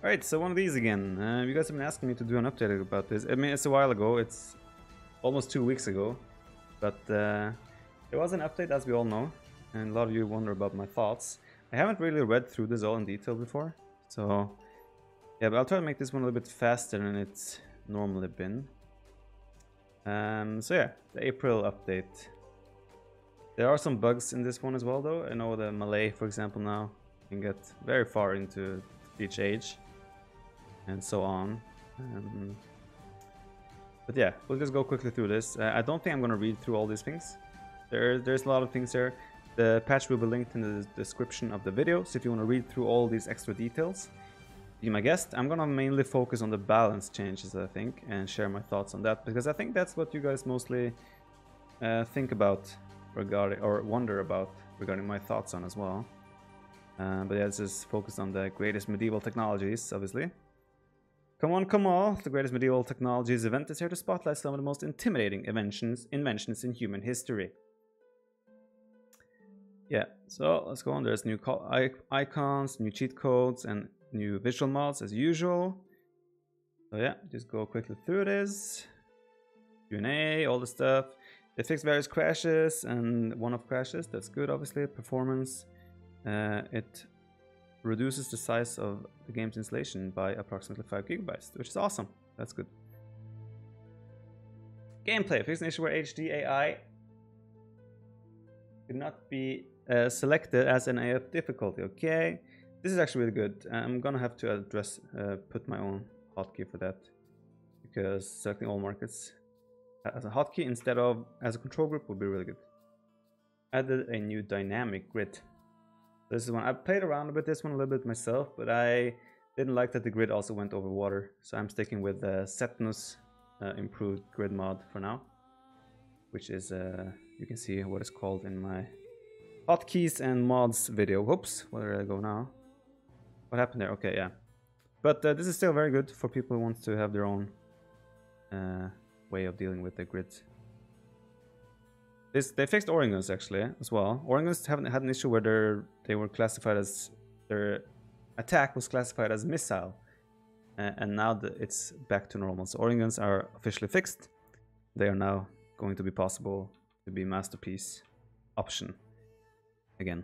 Alright, so one of these again. You guys have been asking me to do an update about this. I mean, it's a while ago. It's almost 2 weeks ago. But there was an update, as we all know. And a lot of you wonder about my thoughts. I haven't really read through this all in detail before. So, yeah, but I'll try to make this one a little bit faster than it's normally been. So yeah, the April update. There are some bugs in this one as well, though. I know the Malay, for example, now can get very far into each age. And so on. But yeah, we'll just go quickly through this. I don't think I'm going to read through all these things. There's a lot of things there. The patch will be linked in the description of the video, so if you want to read through all these extra details, be my guest. I'm going to mainly focus on the balance changes, I think, and share my thoughts on that, because I think that's what you guys mostly think about regarding, or wonder about regarding my thoughts on as well. But yeah, this is focused on the greatest medieval technologies, obviously. Come on, come on! The greatest medieval technologies event is here to spotlight some of the most intimidating inventions in human history. Yeah, so let's go on. There's new icons, new cheat codes, and new visual mods as usual. So yeah, just go quickly through this. Q&A, all the stuff. They fixed various crashes and one-off crashes. That's good, obviously. Performance. It reduces the size of the game's installation by approximately 5 gigabytes, which is awesome. That's good. Gameplay. Fixed an issue where HD AI could not be selected as an AF difficulty. Okay, this is actually really good. I'm gonna have to put my own hotkey for that, because selecting all markets as a hotkey instead of as a control group would be really good. Added a new dynamic grid. This is one I played around with this one a little bit myself, but I didn't like that the grid also went over water, so I'm sticking with the Setnus improved grid mod for now, which is you can see what it's called in my hotkeys and mods video. Whoops, where did I go now? What happened there? Okay, yeah, but this is still very good for people who want to have their own way of dealing with the grid. They fixed Oreguns actually as well. Oreguns haven't had an issue where they were classified as, their attack was classified as missile, and now it's back to normal. So Oreguns are officially fixed. They are now going to be possible to be masterpiece option again.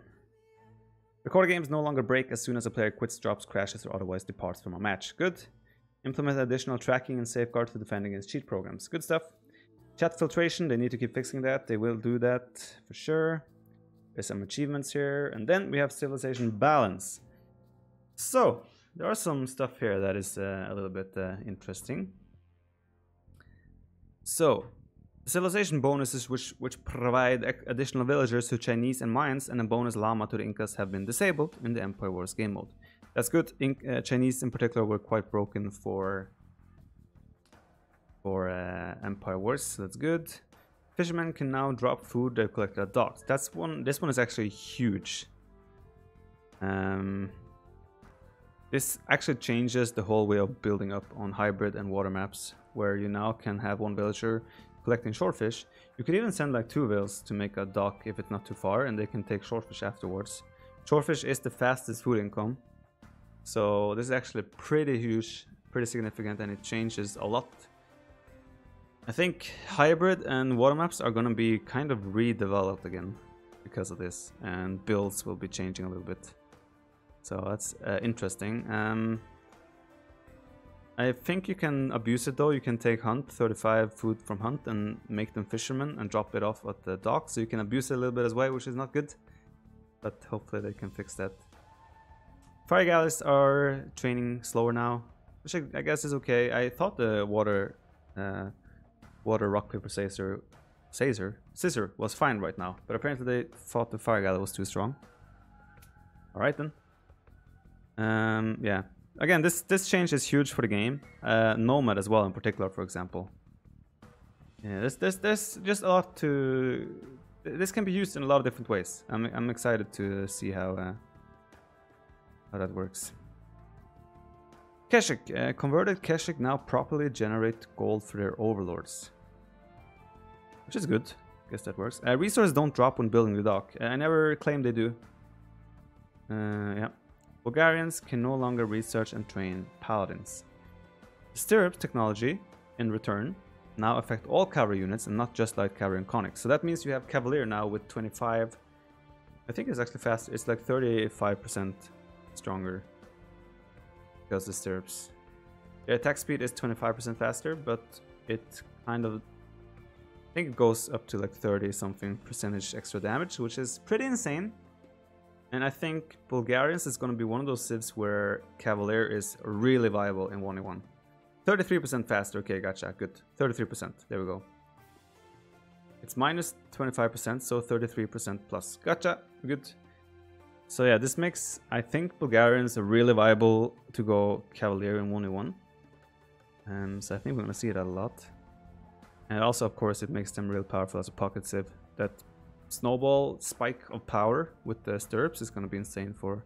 Recorded games no longer break as soon as a player quits, drops, crashes, or otherwise departs from a match. Good. Implement additional tracking and safeguards to defend against cheat programs. Good stuff. Chat filtration, they need to keep fixing that. They will do that for sure. There's some achievements here. And then we have civilization balance. So, there are some stuff here that is a little bit interesting. So, civilization bonuses which provide additional villagers to Chinese and Mayans, and a bonus llama to the Incas have been disabled in the Empire Wars game mode. That's good. Chinese in particular were quite broken for Empire Wars, so that's good. Fishermen can now drop food they've collected at docks. This one is actually huge. This actually changes the whole way of building up on hybrid and water maps, where you now can have one villager collecting shortfish. You could even send like 2 vills to make a dock if it's not too far, and they can take shortfish afterwards. Shortfish is the fastest food income, so this is actually pretty huge, pretty significant, and it changes a lot. I think hybrid and water maps are going to be kind of redeveloped again because of this, and builds will be changing a little bit. So that's interesting. I think you can abuse it though. You can take hunt, 35 food from hunt, and make them fishermen and drop it off at the dock. So you can abuse it a little bit as well, which is not good. But hopefully they can fix that. Fire galleys are training slower now, which I guess is okay. I thought the water rock paper scissor was fine right now, but apparently they thought the fire galley was too strong. All right then. Yeah. Again, this change is huge for the game. Nomad as well, in particular, for example. Yeah, there's just a lot to. This can be used in a lot of different ways. I'm excited to see how that works. Keshik. Converted Keshik now properly generate gold for their overlords, which is good. Guess that works. Resources don't drop when building the dock. I never claimed they do. Yeah. Bulgarians can no longer research and train paladins. The stirrups technology, in return, now affect all cavalry units and not just light cavalry and conics. So that means you have cavalier now with 25. I think it's actually faster. It's like 35% stronger because the stirrups. The attack speed is 25% faster, but it kind of, I think it goes up to like 30 something percentage extra damage, which is pretty insane. And I think Bulgarians is going to be one of those civs where Cavalier is really viable in 1v1. 33% faster. Okay, gotcha. Good. 33%. There we go. It's minus 25%, so 33% plus. Gotcha. Good. So yeah, this makes, I think, Bulgarians are really viable to go Cavalier in 1v1. So I think we're going to see that a lot. And also, of course, it makes them real powerful as a pocket civ. That snowball spike of power with the stirrups is going to be insane for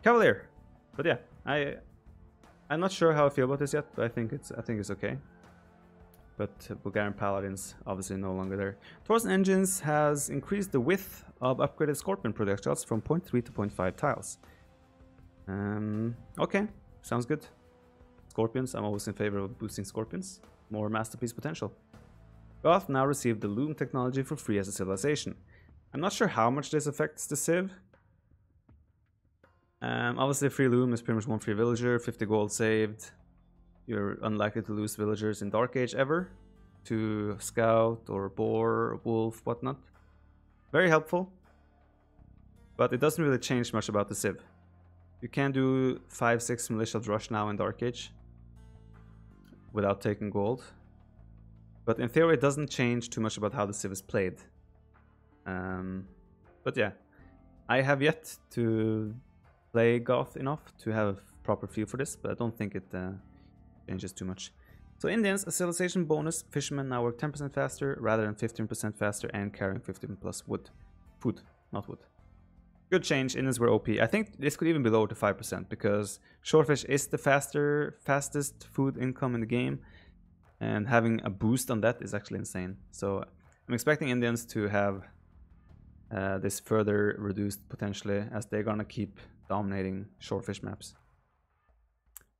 Cavalier. But yeah, I'm not sure how I feel about this yet, but I think it's okay. But Bulgarian Paladins obviously no longer there. Torsen Engines has increased the width of upgraded Scorpion projectiles from 0.3 to 0.5 tiles. Okay, sounds good. Scorpions, I'm always in favor of boosting Scorpions. More masterpiece potential. Goth now received the Loom Technology for free as a civilization. I'm not sure how much this affects the civ. Obviously free Loom is pretty much 1 free villager, 50 gold saved. You're unlikely to lose villagers in Dark Age ever to Scout or Boar, Wolf, whatnot. Very helpful. But it doesn't really change much about the civ. You can do 5-6 Militia Rush now in Dark Age without taking gold. But in theory, it doesn't change too much about how the civ is played. But yeah, I have yet to play Goth enough to have a proper feel for this, but I don't think it changes too much. So Indians, a civilization bonus. Fishermen now work 10% faster rather than 15% faster and carrying 15 plus wood. Food, not wood. Good change. Indians were OP. I think this could even be lower to 5% because Shorefish is the fastest food income in the game. And having a boost on that is actually insane. So I'm expecting Indians to have this further reduced potentially as they're gonna keep dominating Shorefish maps.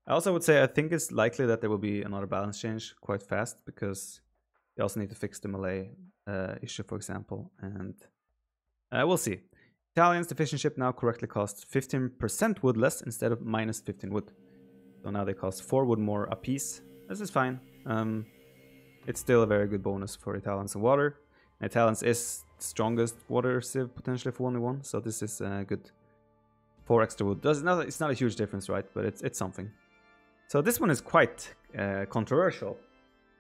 I also would say I think it's likely that there will be another balance change quite fast because they also need to fix the Malay issue, for example, and we'll see. Italians, the fishing ship now correctly costs 15% wood less instead of minus 15 wood. So now they cost 4 wood more a piece. This is fine. It's still a very good bonus for Italians and water. Italians is the strongest water civ potentially for 1v1, so this is good. 4 extra wood. It's not a huge difference, right? But it's something. So this one is quite controversial.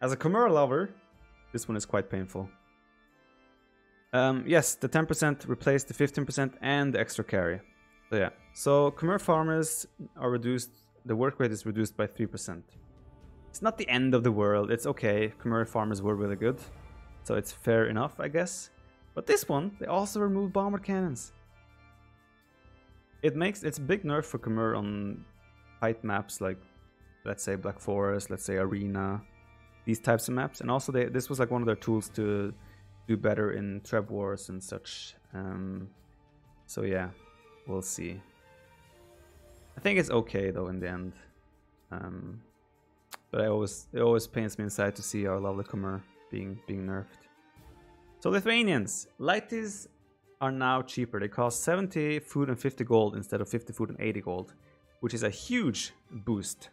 As a Khmer lover, this one is quite painful. Yes, the 10% replaced the 15% and the extra carry. So yeah, so Khmer farmers are reduced, the work rate is reduced by 3%. It's not the end of the world, it's okay. Khmer farmers were really good, so it's fair enough, I guess. But this one, they also removed bomber cannons. It's a big nerf for Khmer on fight maps like, let's say Black Forest, let's say Arena, these types of maps. And also this was like one of their tools to do better in Treb Wars and such. So yeah, we'll see. I think it's okay though in the end. But it always pains me inside to see our lovely Khmer being nerfed. So Lithuanians, lighties are now cheaper. They cost 70 food and 50 gold instead of 50 food and 80 gold, which is a huge boost.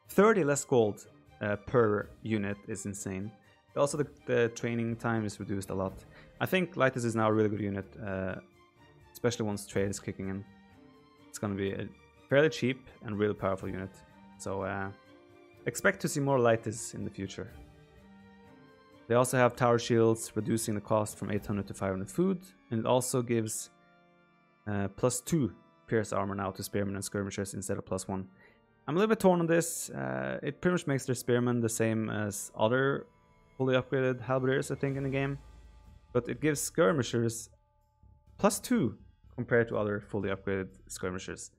30 less gold per unit is insane. Also the training time is reduced a lot. I think lighties is now a really good unit, especially once trade is kicking in. It's going to be a fairly cheap and really powerful unit. So expect to see more lighties in the future. They also have tower shields, reducing the cost from 800 to 500 food, and it also gives +2 pierce armor now to spearmen and skirmishers instead of +1. I'm a little bit torn on this. It pretty much makes their spearmen the same as other fully upgraded halberdiers, I think, in the game, but it gives skirmishers +2 compared to other fully upgraded skirmishers.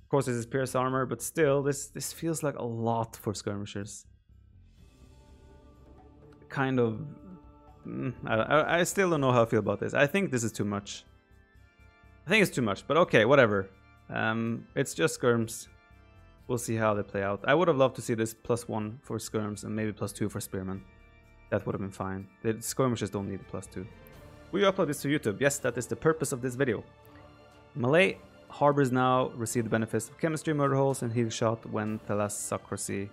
Of course, this is pierce armor, but still, this feels like a lot for skirmishers. Kind of, I still don't know how I feel about this. I think this is too much. I think it's too much, but okay, whatever. It's just skirms. We'll see how they play out. I would have loved to see this +1 for skirms and maybe +2 for spearmen. That would have been fine. The skirmishes don't need a +2. Will you upload this to YouTube? Yes, that is the purpose of this video. Malay harbors now receive the benefits of chemistry, murder holes, and heal shot when thalassocracy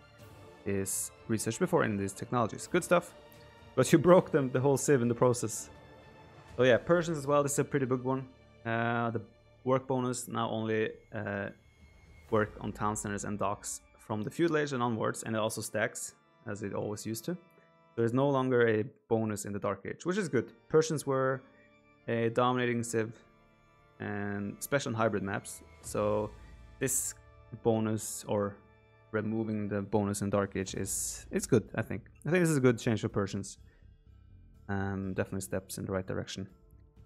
is researched before any of these technologies. Good stuff. But you broke them, the whole civ in the process. So yeah, Persians as well, this is a pretty big one. The work bonus now only work on town centers and docks from the feudal age and onwards, and it also stacks, as it always used to. There is no longer a bonus in the Dark Age, which is good. Persians were a dominating civ, and especially on hybrid maps. So this bonus, or removing the bonus in Dark Age, it's good, I think. I think this is a good change for Persians. Definitely steps in the right direction.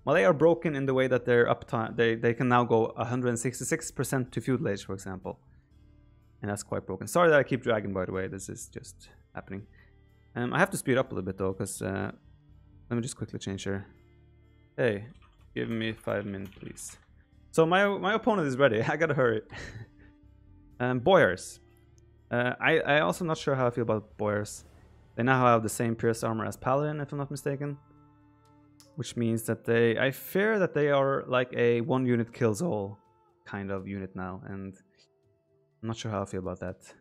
Malay are broken in the way that they're uptime. They can now go 166% to feudal age, for example. And that's quite broken. Sorry that I keep dragging, by the way. This is just happening. I have to speed up a little bit though, because let me just quickly change here. Hey, give me 5 minutes, please. So my opponent is ready. I gotta hurry. Boyars. I also not sure how I feel about Boyars. They now have the same pierce armor as Paladin, if I'm not mistaken. Which means that I fear that they are like a 1 unit kills all kind of unit now, and I'm not sure how I feel about that.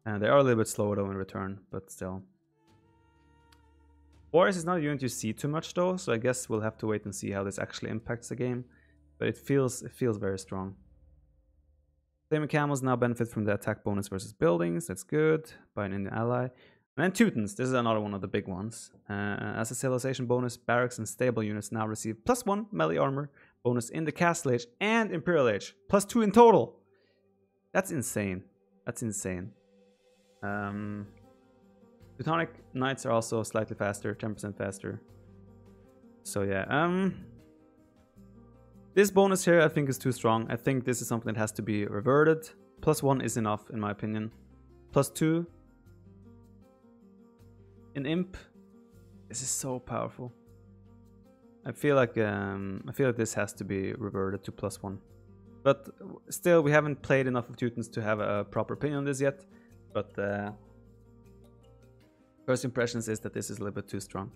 And they are a little bit slower though in return, but still. Boris is not a unit you see too much though, so I guess we'll have to wait and see how this actually impacts the game. But it feels very strong. Flaming Camels now benefit from the attack bonus versus buildings, that's good, by an Indian ally. And then Teutons, this is another one of the big ones. As a civilization bonus, barracks and stable units now receive +1 melee armor bonus in the Castle Age and Imperial Age. +2 in total. That's insane. That's insane. Teutonic Knights are also slightly faster, 10% faster. So yeah, this bonus here I think is too strong. I think this is something that has to be reverted. +1 is enough in my opinion. +2 in Imp, this is so powerful. I feel like this has to be reverted to +1. But still, we haven't played enough of Teutons to have a proper opinion on this yet. But first impressions is that this is a little bit too strong.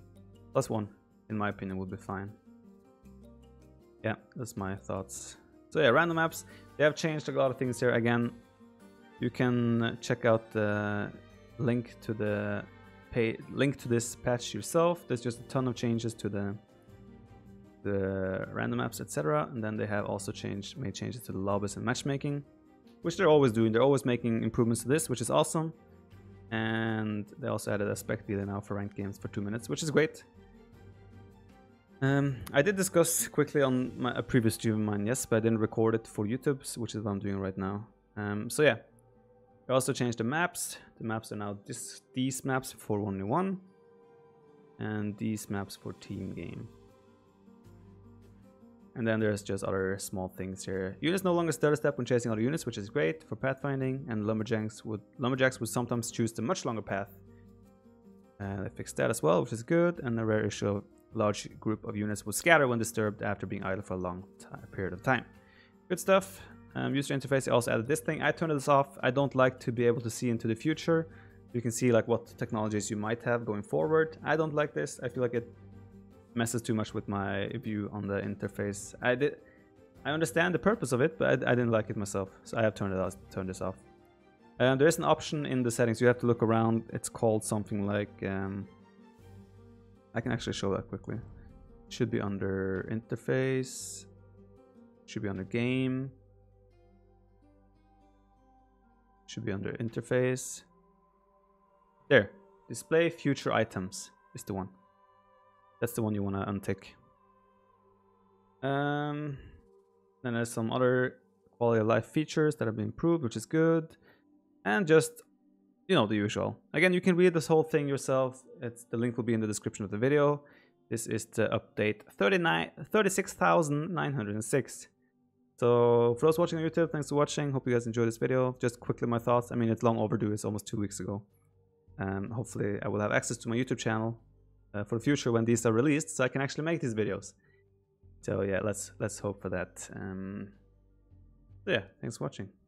+1, in my opinion, would be fine. Yeah, that's my thoughts. So yeah, random maps. They have changed a lot of things here. Again, you can check out the link to this patch yourself. There's just a ton of changes to the random maps, etc. And then they have also made changes to the lobbies and matchmaking, which they're always doing. They're always making improvements to this, which is awesome. And they also added a spec dealer now for ranked games for 2 minutes, which is great. I did discuss quickly on a previous stream of mine, yes, but I didn't record it for YouTube, which is what I'm doing right now. So yeah, they also changed the maps. The maps are now these maps for 1v1 and these maps for team game. And then there's just other small things here. Units no longer stutter step when chasing other units, which is great for pathfinding, and lumberjacks would sometimes choose the much longer path. They fixed that as well, which is good, and a rare issue of large group of units would scatter when disturbed after being idle for a long period of time. Good stuff. User interface, I also added this thing. I turned this off. I don't like to be able to see into the future. You can see like what technologies you might have going forward. I don't like this. I feel like it messes too much with my view on the interface. I understand the purpose of it, but I didn't like it myself, so I have turned this off. There is an option in the settings. You have to look around. It's called something like I can actually show that quickly. It should be under interface. It should be under game. It should be under interface. There. Display future items is the one. That's the one you want to untick. Then there's some other quality of life features that have been improved, which is good. And just, you know, the usual. Again, you can read this whole thing yourself. The link will be in the description of the video. This is the update 36,906. So for those watching on YouTube, thanks for watching. Hope you guys enjoyed this video. Just quickly my thoughts. I mean, it's long overdue. It's almost 2 weeks ago. Hopefully I will have access to my YouTube channel for the future when these are released, so I can actually make these videos. So yeah, let's hope for that. So yeah, thanks for watching.